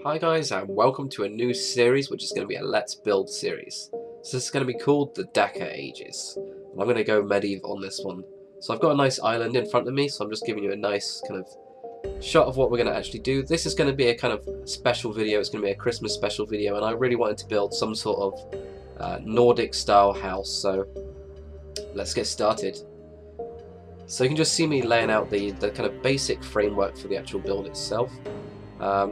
Hi guys, and welcome to a new series which is going to be a Let's Build series. So this is going to be called the Dakr Ages. And I'm going to go medieval on this one. So I've got a nice island in front of me, so I'm just giving you a nice kind of shot of what we're going to actually do. This is going to be a kind of special video, it's going to be a Christmas special video, and I really wanted to build some sort of Nordic style house, so let's get started. So you can just see me laying out the kind of basic framework for the actual build itself.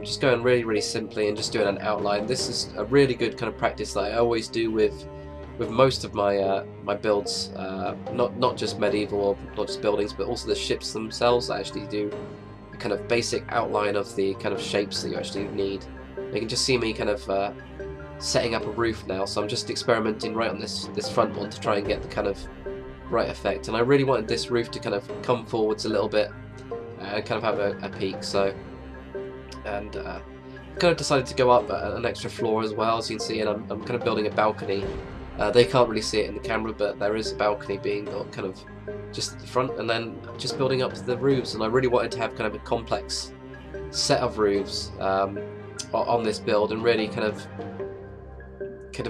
Just going really simply and just doing an outline. This is a really good kind of practice that I always do with most of my my builds, not just medieval or not just buildings, but also the ships themselves. I actually do a kind of basic outline of the kind of shapes that you actually need. You can just see me kind of setting up a roof now, so I'm just experimenting right on this front one to try and get the kind of right effect. And I really wanted this roof to kind of come forwards a little bit and kind of have a peak. So. And kind of decided to go up an extra floor as well, as you can see, and I'm kind of building a balcony. They can't really see it in the camera, but there is a balcony being built kind of just at the front, and then just building up to the roofs. And I really wanted to have kind of a complex set of roofs on this build, and really kind of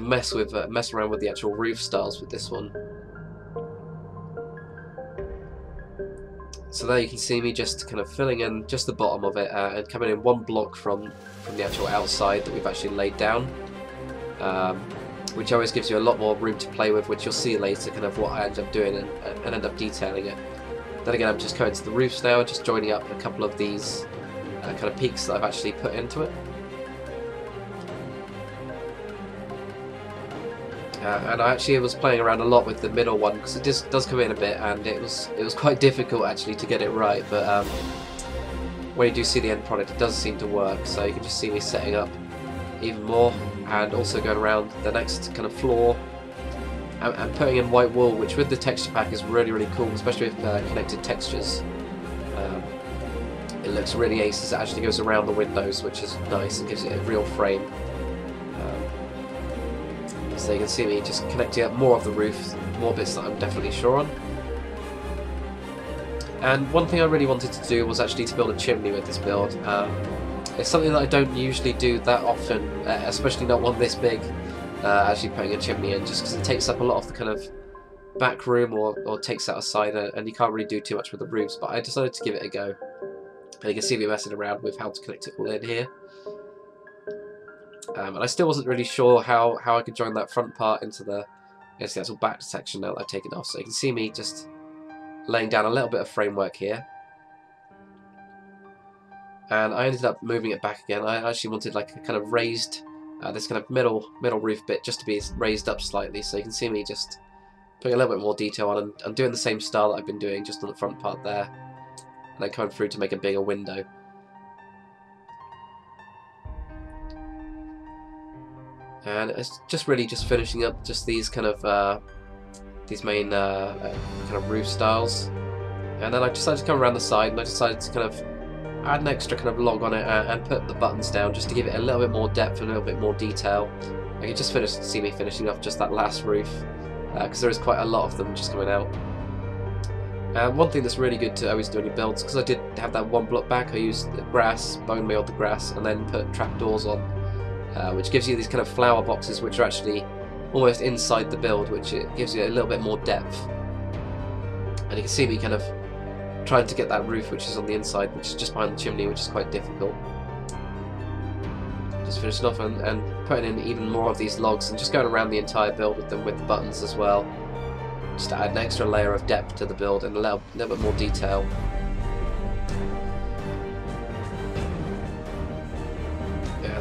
mess around with the actual roof styles with this one. So there you can see me just kind of filling in just the bottom of it and coming in one block from the actual outside that we've actually laid down, which always gives you a lot more room to play with, which you'll see later kind of what I end up doing and end up detailing it. Then again, I'm just going to the roofs now, just joining up a couple of these kind of peaks that I've actually put into it. And I actually was playing around a lot with the middle one because it just does come in a bit, and it was quite difficult actually to get it right. But when you do see the end product, it does seem to work. So you can just see me setting up even more, and also going around the next kind of floor and putting in white wool, which with the texture pack is really cool, especially with connected textures. It looks really ace as it actually goes around the windows, which is nice and gives it a real frame. So you can see me just connecting up more of the roof, more bits that I'm definitely sure on. And one thing I really wanted to do was actually to build a chimney with this build. It's something that I don't usually do that often, especially not one this big, actually putting a chimney in, just because it takes up a lot of the kind of back room or takes out a side, and you can't really do too much with the roofs, but I decided to give it a go. And you can see me messing around with how to connect it all in here. And I still wasn't really sure how I could join that front part into the actual back section now that I've taken off. So you can see me just laying down a little bit of framework here. And I ended up moving it back again. I actually wanted like a kind of raised, this kind of middle roof bit just to be raised up slightly. So you can see me just putting a little bit more detail on and doing the same style that I've been doing just on the front part there. And then coming through to make a bigger window. And it's just really just finishing up just these kind of these main kind of roof styles, and then I decided to come around the side, and I decided to kind of add an extra kind of log on it and put the buttons down just to give it a little bit more depth and a little bit more detail. You can just see me finishing off just that last roof because there is quite a lot of them just coming out. And one thing that's really good to always do on your builds, because I did have that one block back, I used the grass, bone mealed the grass, and then put trapdoors on. Which gives you these kind of flower boxes which are actually almost inside the build, which it gives you a little bit more depth. And you can see me kind of trying to get that roof which is on the inside, which is just behind the chimney, which is quite difficult. Just finishing off and putting in even more of these logs and just going around the entire build with them with the buttons as well. Just to add an extra layer of depth to the build and a little bit more detail.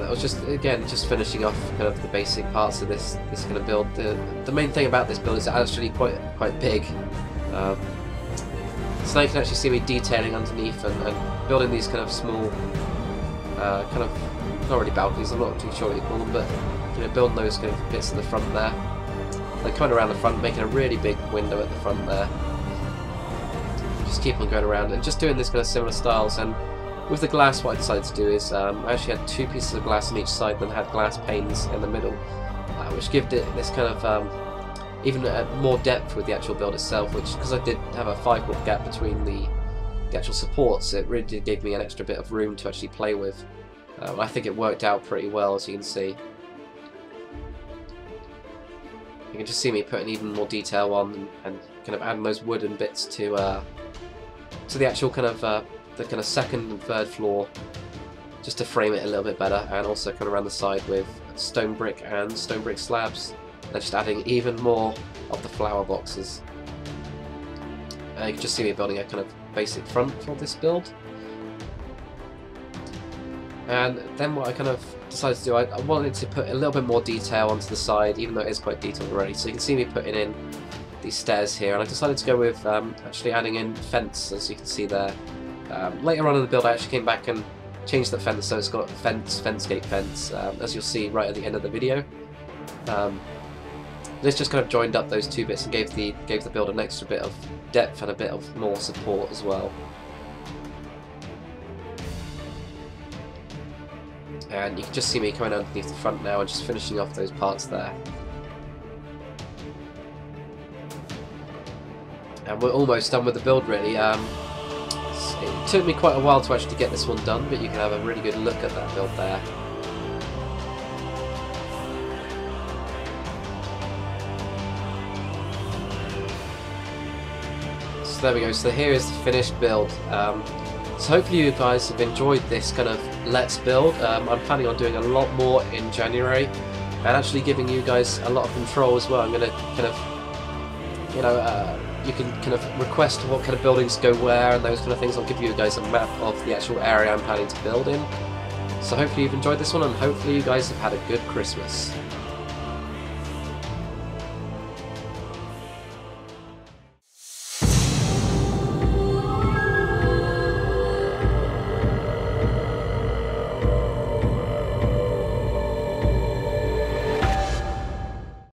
I was just finishing off kind of the basic parts of this kind of build. The main thing about this build is it's actually quite big. So now you can actually see me detailing underneath and building these kind of small, kind of not really balconies. I'm not too sure what you call them, but you know, building those kind of bits in the front there. Then coming around the front, making a really big window at the front there. Just keep on going around and just doing this kind of similar styles. And with the glass, what I decided to do is I actually had two pieces of glass on each side, then had glass panes in the middle, which gave it this kind of even more depth with the actual build itself, which, because I did have a 5-foot gap between the actual supports, it really did give me an extra bit of room to actually play with. I think it worked out pretty well, as you can see. You can just see me putting even more detail on and kind of adding those wooden bits to the actual kind of the kind of second and third floor, just to frame it a little bit better, and also kind of around the side with stone brick and stone brick slabs, and just adding even more of the flower boxes. You can just see me building a kind of basic front for this build. And then what I kind of decided to do, I wanted to put a little bit more detail onto the side, even though it is quite detailed already. So you can see me putting in these stairs here, and I decided to go with actually adding in fence, as you can see there. Later on in the build I actually came back and changed the fence, so it's got fence gate fence, as you'll see right at the end of the video. This just kind of joined up those two bits and gave the build an extra bit of depth and a bit of more support as well. And you can just see me coming underneath the front now and just finishing off those parts there. And we're almost done with the build, really. It took me quite a while to actually get this one done, but you can have a really good look at that build there. So there we go, so here is the finished build. So hopefully you guys have enjoyed this kind of Let's Build. I'm planning on doing a lot more in January, and actually giving you guys a lot of control as well. I'm going to kind of, you know, you can kind of request what kind of buildings go where and those kind of things. I'll give you guys a map of the actual area I'm planning to build in. So hopefully you've enjoyed this one, and hopefully you guys have had a good Christmas.